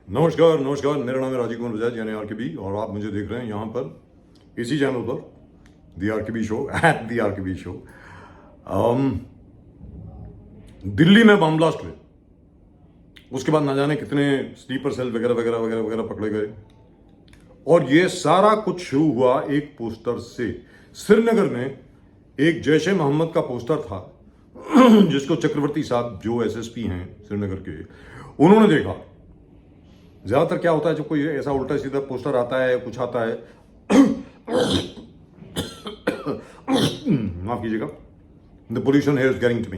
नमस्कार नमस्कार, मेरा नाम है राजीव कुमार बजाज यानी आरकेबी और आप मुझे देख रहे हैं यहाँ पर इसी चैनल पर the RKB show at the RKB show. Delhi में बम ब्लास्ट हुए, उसके बाद ना जाने कितने स्लीपर सेल वगैरह वगैरह वगैरह वगैरह पकड़े गए और ये सारा कुछ शुरू हुआ एक पोस्टर से। श्रीनगर में एक जैश ए मोहम्मद का पोस्टर था जिसको चक्रवर्ती साहब जो एसएसपी हैं श्रीनगर के, उन्होंने देखा। ज्यादातर क्या होता है जब कोई ऐसा उल्टा सीधा पोस्टर आता है, कुछ आता है माफ कीजिएगा, the pollution here is getting to me,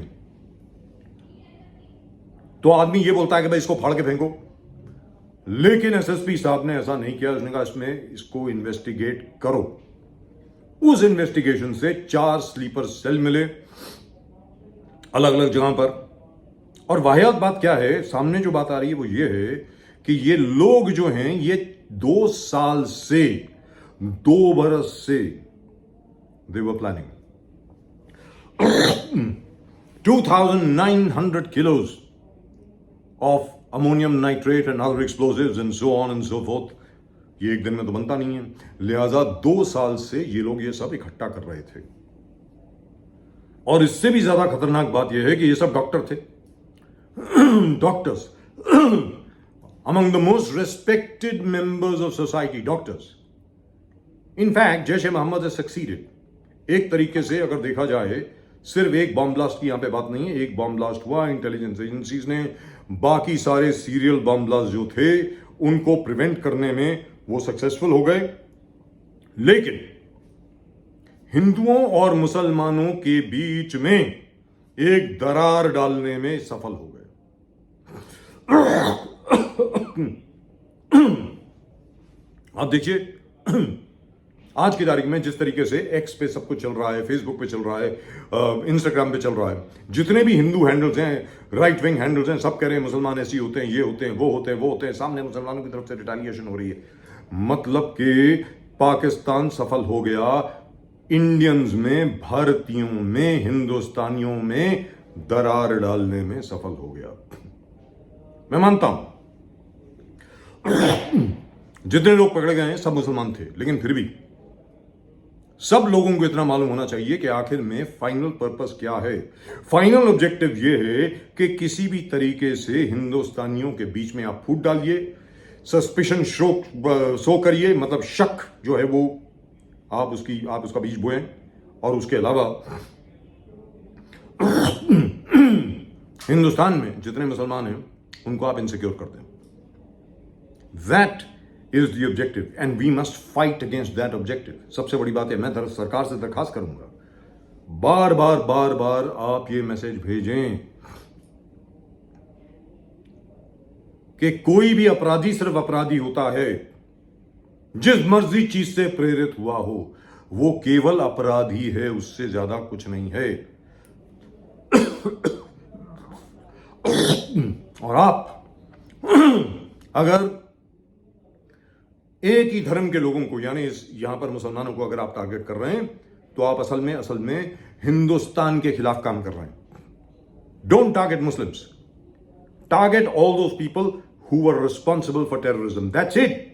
तो आदमी ये बोलता है कि भाई इसको फाड़ के फेंको। लेकिन एसएसपी साहब ने ऐसा नहीं किया, उसने कहा इसमें इसको इन्वेस्टिगेट करो। उस इन्वेस्टिगेशन से 4 स्लीपर सेल मिले अलग अलग जगह पर। और वाहियात बात क्या है, सामने जो बात आ रही है वो ये है कि ये लोग जो हैं ये 2 साल से 2 बरस से दे were planning 2,900 kilos of ammonium nitrate and other explosives and so on and so forth। ये एक दिन में तो बनता नहीं है, लिहाजा 2 साल से ये लोग ये सब इकट्ठा कर रहे थे। और इससे भी ज्यादा खतरनाक बात यह है कि ये सब डॉक्टर थे doctors among the most respected members of society, doctors। In fact, Jaish-e-Mohammed has succeeded। एक तरीके से अगर देखा जाए, सिर्फ एक बॉम्ब ब्लास्ट की यहां पे बात नहीं है, एक बॉम्ब ब्लास्ट हुआ, इंटेलिजेंस एजेंसीज ने बाकी सारे सीरियल बॉम्ब ब्लास्ट जो थे उनको प्रिवेंट करने में वो सक्सेसफुल हो गए। लेकिन हिंदुओं और मुसलमानों के बीच में एक दरार डालने में सफल हो गए। आप देखिए आज की तारीख में जिस तरीके से एक्स पे सब कुछ चल रहा है, फेसबुक पे चल रहा है, इंस्टाग्राम पे चल रहा है, जितने भी हिंदू हैंडल्स हैं, राइट विंग हैंडल्स हैं, सब कह रहे हैं मुसलमान ऐसे होते हैं, ये होते हैं, वो होते हैं, वो होते हैं, सामने मुसलमानों की तरफ से रिटेलिएशन हो रही है। मतलब कि पाकिस्तान सफल हो गया इंडियंस में, भारतीयों में, हिंदुस्तानियों में दरार डालने में सफल हो गया। मैं मानता हूं जितने लोग पकड़े गए हैं सब मुसलमान थे, लेकिन फिर भी सब लोगों को इतना मालूम होना चाहिए कि आखिर में फाइनल पर्पस क्या है। फाइनल ऑब्जेक्टिव यह है कि किसी भी तरीके से हिंदुस्तानियों के बीच में आप फूट डालिए, सस्पिशन शो करिए, मतलब शक जो है वो आप उसका बीज बोएं, और उसके अलावा हिंदुस्तान में जितने मुसलमान हैं उनको आप इनसिक्योर कर दें। That is the objective and we must fight against that objective. सबसे बड़ी बात है, मैं सरकार से दरखास्त करूंगा, बार बार बार बार आप ये मैसेज भेजें कि कोई भी अपराधी सिर्फ अपराधी होता है जिस मर्जी चीज से प्रेरित हुआ हो, वो केवल अपराधी है, उससे ज्यादा कुछ नहीं है। और आप अगर एक ही धर्म के लोगों को, यानी यहां पर मुसलमानों को अगर आप टारगेट कर रहे हैं, तो आप असल में हिंदुस्तान के खिलाफ काम कर रहे हैं। Don't target Muslims, target all those people who were responsible for terrorism, that's it.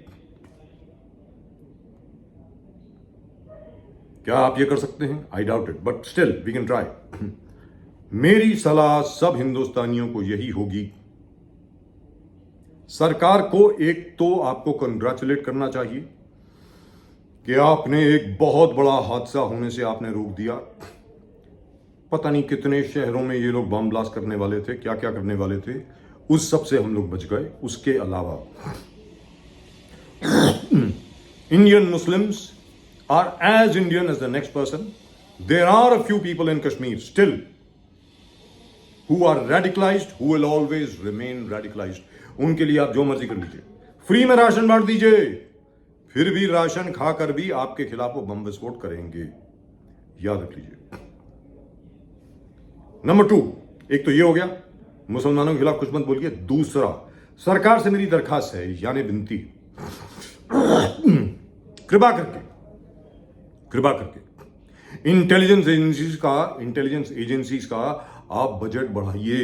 क्या आप ये कर सकते हैं? I doubt it, but still we can try. मेरी सलाह सब हिंदुस्तानियों को यही होगी, सरकार को एक तो आपको कंग्रेचुलेट करना चाहिए कि आपने एक बहुत बड़ा हादसा होने से आपने रोक दिया। पता नहीं कितने शहरों में ये लोग बम ब्लास्ट करने वाले थे, क्या क्या करने वाले थे, उस सब से हम लोग बच गए। उसके अलावा Indian Muslims are as Indian as the next person। There are a few people in Kashmir still who are radicalized, who will always remain radicalized। उनके लिए आप जो मर्जी कर लीजिए, फ्री में राशन बांट दीजिए, फिर भी राशन खाकर भी आपके खिलाफ वो बम विस्फोट करेंगे, याद रख लीजिए। नंबर 2, एक तो ये हो गया, मुसलमानों के खिलाफ कुछ मत बोलिए। दूसरा, सरकार से मेरी दरखास्त है, यानी विनती, कृपा करके इंटेलिजेंस एजेंसीज का आप बजट बढ़ाइए।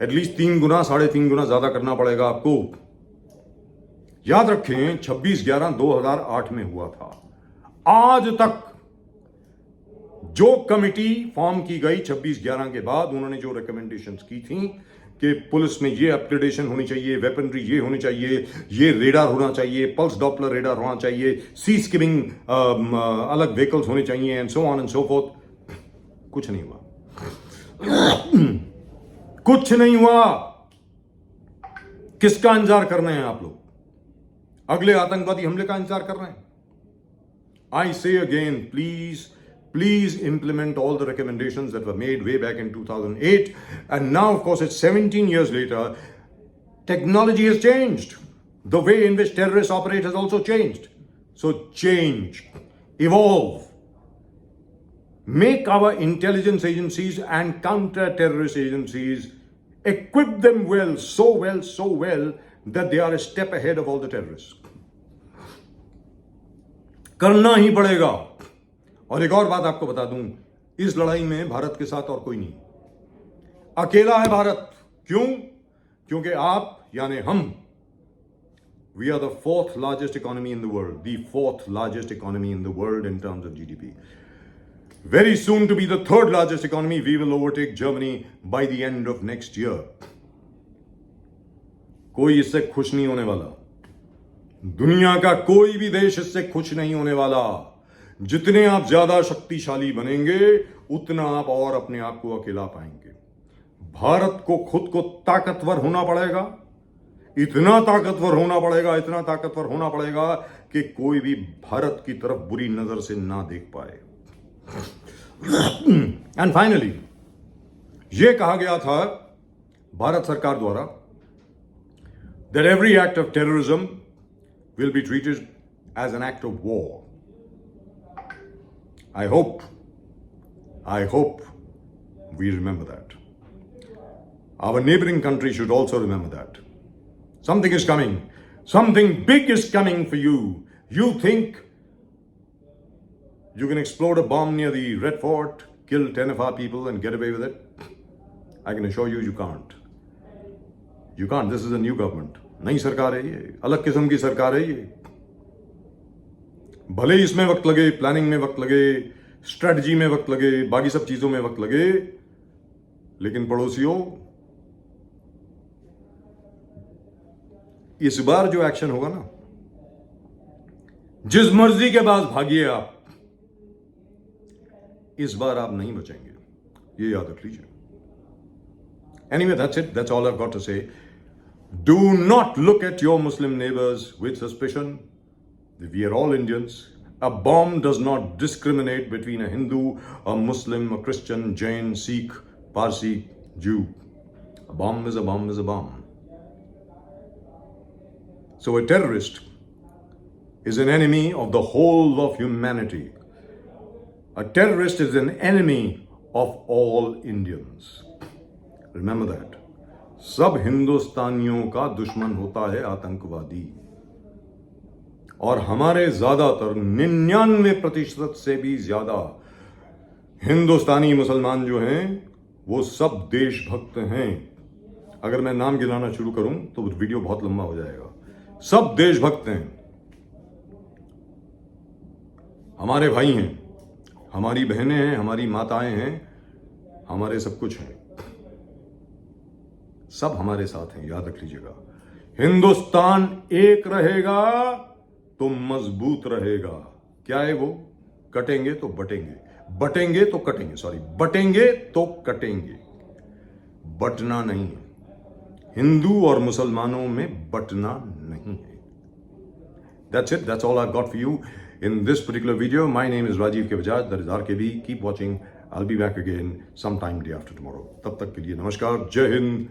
एटलीस्ट 3 गुना 3.5 गुना ज्यादा करना पड़ेगा आपको। याद रखें 26/11/2008 में हुआ था। आज तक जो कमिटी फॉर्म की गई 26/11 के बाद, उन्होंने जो रिकमेंडेशंस की थी कि पुलिस में ये अपग्रेडेशन होनी चाहिए, वेपनरी ये होनी चाहिए, ये रेडार होना चाहिए, पल्स डॉपलर रेडार होना चाहिए, सी स्किमिंग अलग व्हीकल्स होने चाहिए, and so on and so fourth, कुछ नहीं हुआ। कुछ नहीं हुआ। किसका इंतजार कर रहे हैं आप लोग? अगले आतंकवादी हमले का इंतजार कर रहे हैं? आई से again, please implement all the recommendations that were made way back in 2008. And now, of course, it's 17 years later. Technology has changed. The way in which terrorists operate has also changed. So change, evolve. Make our intelligence agencies and counter-terrorist agencies, equip them well, so well that they are a step ahead of all the terrorists. करना ही पड़ेगा। और एक और बात आपको बता दूं, इस लड़ाई में भारत के साथ और कोई नहीं, अकेला है भारत। क्यों? क्योंकि आप यानी हम, we are the 4th largest economy in the world, the 4th largest economy in the world in terms of GDP. Very soon to be the 3rd largest economy. We will overtake Germany by the end of next year. कोई इससे खुश नहीं होने वाला। दुनिया का कोई भी देश इससे खुश नहीं होने वाला। जितने आप ज्यादा शक्तिशाली बनेंगे, उतना आप और अपने आप को अकेला पाएंगे। भारत को खुद को ताकतवर होना पड़ेगा, इतना ताकतवर होना पड़ेगा, इतना ताकतवर होना पड़ेगा कि कोई भी भारत की तरफ बुरी नजर से ना देख पाए। एंड फाइनली, यह कहा गया था भारत सरकार द्वारा that every act of terrorism will be treated as an act of war. I hope we remember that. Our neighboring countries should also remember that. Something is coming. Something big is coming for you. You think you can explode a bomb near the Red Fort, kill 10 of our people and get away with it? I can assure you, you can't. You can't. This is a new government. नई सरकार है ये, अलग किस्म की सरकार है ये। भले ही इसमें वक्त लगे, प्लानिंग में वक्त लगे, स्ट्रेटजी में वक्त लगे, बाकी सब चीजों में वक्त लगे, लेकिन पड़ोसियों, इस बार जो एक्शन होगा ना, जिस मर्जी के पास भागिए आप, इस बार आप नहीं बचेंगे, ये याद रख लीजिए। Anyway, that's it. That's all I've got to say. Do not look at your Muslim neighbors with suspicion. We are all Indians. A bomb does not discriminate between a Hindu, a Muslim, a Christian, Jain, Sikh, Parsi, Jew. A bomb is a bomb is a bomb. So a terrorist is an enemy of the whole of humanity. A terrorist is an enemy of all Indians. Remember that. सब हिंदुस्तानियों का दुश्मन होता है आतंकवादी, और हमारे ज्यादातर 99% से भी ज्यादा हिंदुस्तानी मुसलमान जो हैं वो सब देशभक्त हैं। अगर मैं नाम गिनाना शुरू करूं तो वीडियो बहुत लंबा हो जाएगा। सब देशभक्त हैं, हमारे भाई हैं, हमारी बहनें हैं, हमारी माताएं हैं, हमारे सब कुछ हैं, सब हमारे साथ हैं। याद रख लीजिएगा, हिंदुस्तान एक रहेगा तो मजबूत रहेगा। क्या है वो? कटेंगे तो बटेंगे, बटेंगे तो कटेंगे, सॉरी, बटेंगे तो कटेंगे, बटना नहीं है। हिंदू और मुसलमानों में बटना नहीं है। That's it. That's all I've got for you in this particular video. My name is Rajiv K. Bajaj. That is RKB. Keep watching. I'll be back again sometime day after tomorrow. तब तक के लिए नमस्कार, जय हिंद,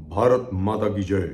भारत माता की जय।